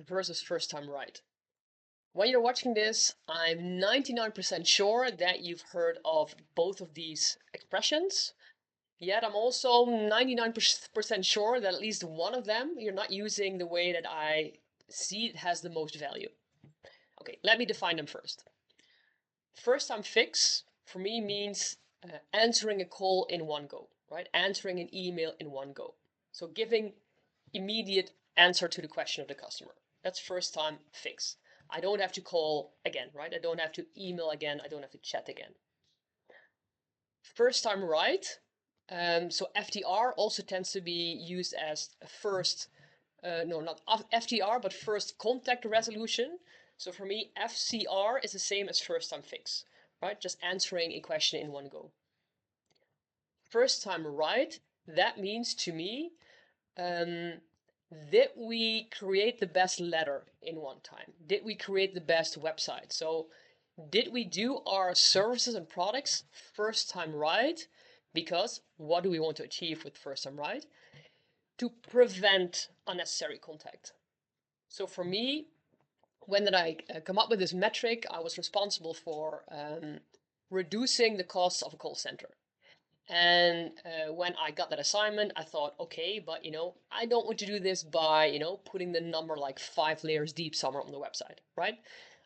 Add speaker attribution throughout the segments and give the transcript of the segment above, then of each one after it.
Speaker 1: versus first time right. When you're watching this, I'm 99% sure that you've heard of both of these expressions. Yet I'm also 99% sure that at least one of them you're not using the way that I see it has the most value. Okay, let me define them first. First time fix for me means answering a call in one go, right? Answering an email in one go. So giving immediate answer to the question of the customer. That's first time fix. I don't have to call again, right? I don't have to email again. I don't have to chat again. First time right. So FTR also tends to be used as a first, no, not FTR, but first contact resolution. So for me, FCR is the same as first time fix, right? Just answering a question in one go. First time right, that means to me, did we create the best letter in one time? Did we create the best website? So did we do our services and products first time right? Because what do we want to achieve with first time right? To prevent unnecessary contact. So for me, when did I come up with this metric? I was responsible for reducing the costs of a call center. And when I got that assignment, I thought, okay, but I don't want to do this by, putting the number like 5 layers deep somewhere on the website, right?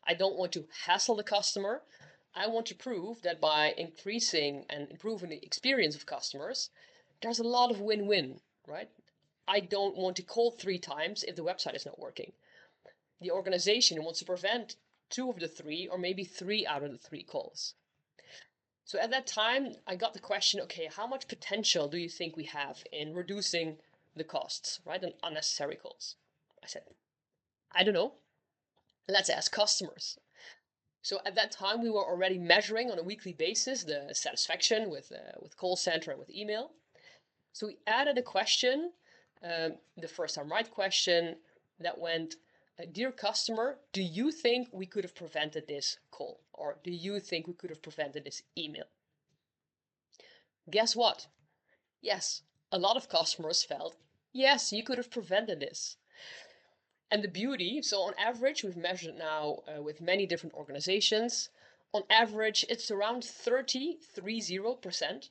Speaker 1: I don't want to hassle the customer. I want to prove that by increasing and improving the experience of customers, there's a lot of win-win, right? I don't want to call 3 times if the website is not working. The organization wants to prevent 2 of the 3 or maybe 3 out of the 3 calls. So at that time, I got the question, okay, how much potential do you think we have in reducing the costs, right, and unnecessary calls? I said, I don't know. Let's ask customers. So at that time, we were already measuring on a weekly basis the satisfaction with call center and with email. So we added a question, the first time right question, that went, dear customer, do you think we could have prevented this call? Or do you think we could have prevented this email? Guess what? Yes, a lot of customers felt, yes, you could have prevented this. And the beauty, so on average, we've measured now with many different organizations. On average, it's around 30%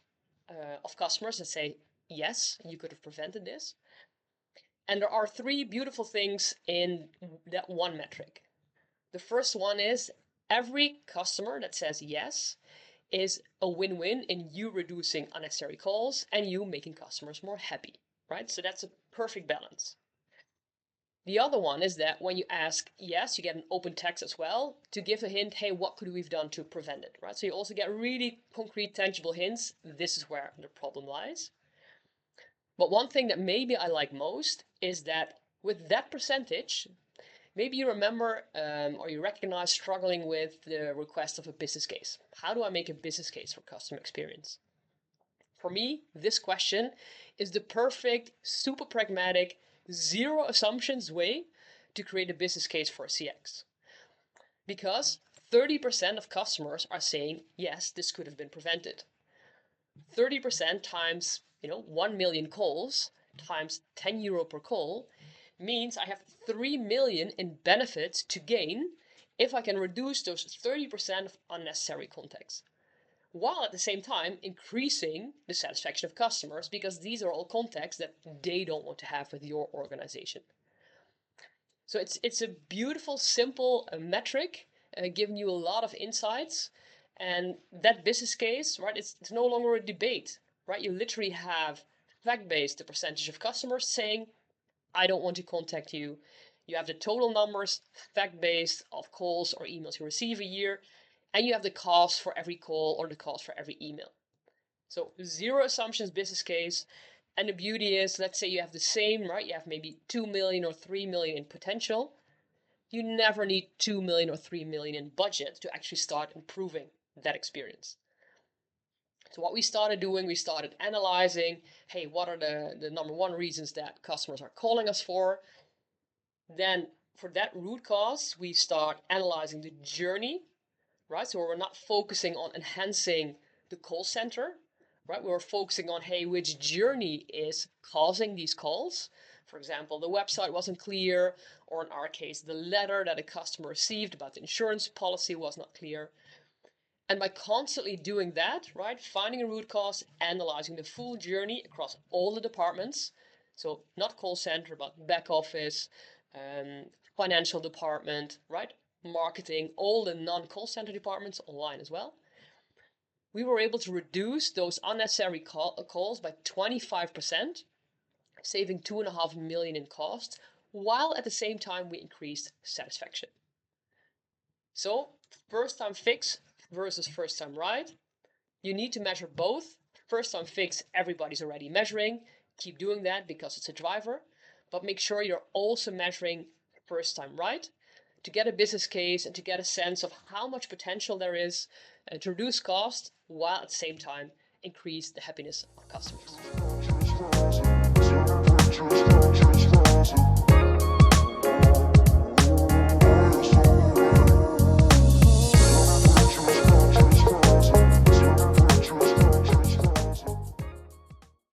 Speaker 1: of customers that say, yes, you could have prevented this. And there are 3 beautiful things in that one metric. The first one is every customer that says yes is a win-win in you reducing unnecessary calls and you making customers more happy, right? So that's a perfect balance. The other one is that when you ask yes, you get an open text as well to give a hint, hey, what could we have done to prevent it, right? So you also get really concrete, tangible hints. This is where the problem lies. But one thing that maybe I like most is that with that percentage, maybe you remember or you recognize struggling with the request of a business case. How do I make a business case for customer experience? For me, this question is the perfect, super pragmatic, zero assumptions way to create a business case for a CX. Because 30% of customers are saying, yes, this could have been prevented. 30% times 1 million calls times €10 per call means I have 3 million in benefits to gain if I can reduce those 30% of unnecessary contacts, while at the same time increasing the satisfaction of customers, because these are all contacts that they don't want to have with your organization. So it's a beautiful, simple metric, giving you a lot of insights. And that business case, right, it's no longer a debate, right? You literally have fact-based the percentage of customers saying, I don't want to contact you. You have the total numbers, fact-based, of calls or emails you receive a year, and you have the cost for every call or the cost for every email. So zero assumptions business case. And the beauty is, let's say you have the same, right? You have maybe 2 million or 3 million in potential. You never need 2 million or 3 million in budget to actually start improving that experience. So what we started doing, we started analyzing, hey, what are the number one reasons that customers are calling us for? Then for that root cause, we start analyzing the journey, right? So we're not focusing on enhancing the call center, right? We're focusing on, hey, which journey is causing these calls? For example, the website wasn't clear, or in our case, the letter that a customer received about the insurance policy was not clear. And by constantly doing that, right, finding a root cause, analyzing the full journey across all the departments, so not call center, but back office, financial department, right, marketing, all the non-call center departments online as well, we were able to reduce those unnecessary calls by 25%, saving 2.5 million in cost, while at the same time we increased satisfaction. So, first time fix versus first time right. You need to measure both. First time fix, everybody's already measuring. Keep doing that because it's a driver. But make sure you're also measuring first time right to get a business case and to get a sense of how much potential there is to reduce cost while at the same time increase the happiness of customers.